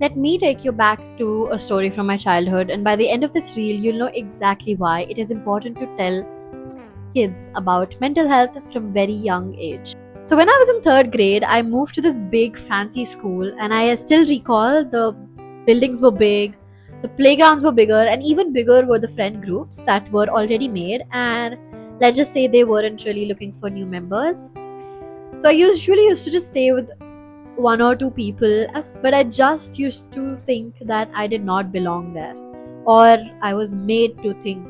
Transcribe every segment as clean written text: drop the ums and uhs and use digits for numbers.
Let me take you back to a story from my childhood, and by the end of this reel, you'll know exactly why it is important to tell kids about mental health from very young age. So when I was in 3rd grade, I moved to this big fancy school, and I still recall the buildings were big, the playgrounds were bigger, and even bigger were the friend groups that were already made, and let's just say they weren't really looking for new members. So I usually used to just stay with one or two people, but I just used to think that I did not belong there, or I was made to think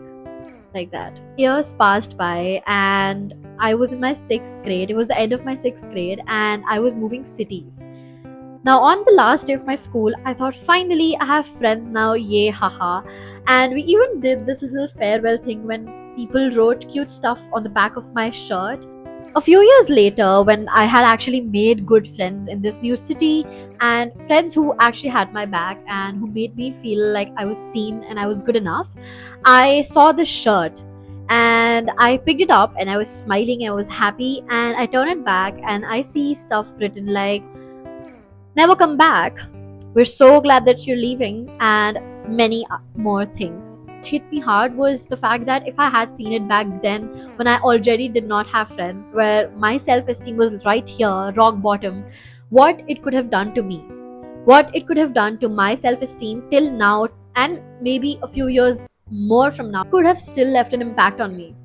like that. Years passed by, and I was in my 6th grade. It was the end of my 6th grade, and I was moving cities. Now, on the last day of my school, I thought finally I have friends now, yay, haha. And we even did this little farewell thing when people wrote cute stuff on the back of my shirt. A few years later, when I had actually made good friends in this new city and friends who actually had my back and who made me feel like I was seen and I was good enough, I saw this shirt and I picked it up and I was smiling, I was happy, and I turn it back and I see stuff written like, never come back. We're so glad that you're leaving, and many more things. What hit me hard was the fact that if I had seen it back then, when I already did not have friends, where my self esteem was right here, rock bottom, what it could have done to me, what it could have done to my self esteem till now, and maybe a few years more from now, could have still left an impact on me.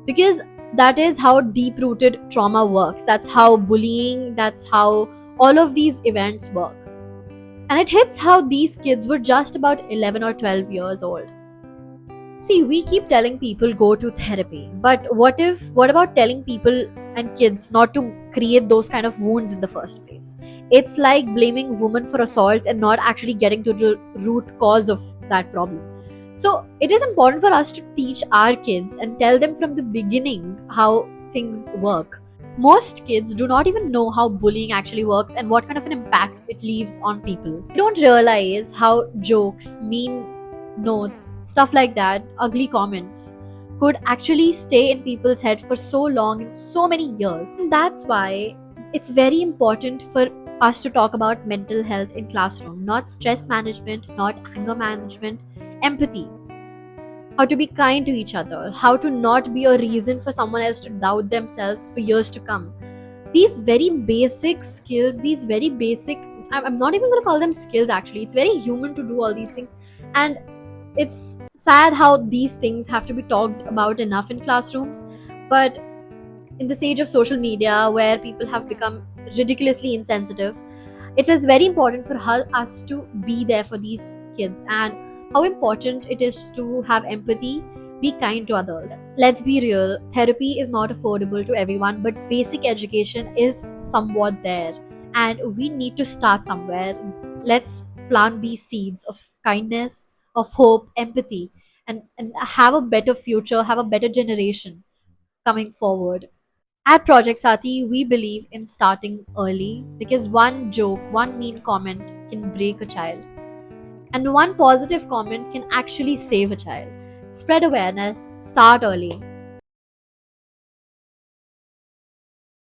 Because that is how deep rooted trauma works. That's how bullying, that's how all of these events work. And it hits how these kids were just about 11 or 12 years old. See, we keep telling people go to therapy, but what about telling people and kids not to create those kind of wounds in the first place? It's like blaming women for assaults and not actually getting to the root cause of that problem. So, it is important for us to teach our kids and tell them from the beginning how things work. Most kids do not even know how bullying actually works and what kind of an impact it leaves on people. They don't realize how jokes, mean notes, stuff like that, ugly comments could actually stay in people's head for so long and so many years. And that's why it's very important for us to talk about mental health in classroom, not stress management, not anger management, empathy, how to be kind to each other, how to not be a reason for someone else to doubt themselves for years to come. These very basic skills, these very basic, I'm not even going to call them skills actually, it's very human to do all these things. And it's sad how these things have to be talked about enough in classrooms. But in this age of social media where people have become ridiculously insensitive, it is very important for us to be there for these kids, and how important it is to have empathy, be kind to others. Let's be real, therapy is not affordable to everyone, but basic education is somewhat there, and we need to start somewhere. Let's plant these seeds of kindness, of hope, empathy, and have a better future, have a better generation coming forward. At Project Sati, we believe in starting early because one joke, one mean comment can break a child, and one positive comment can actually save a child. Spread awareness, start early.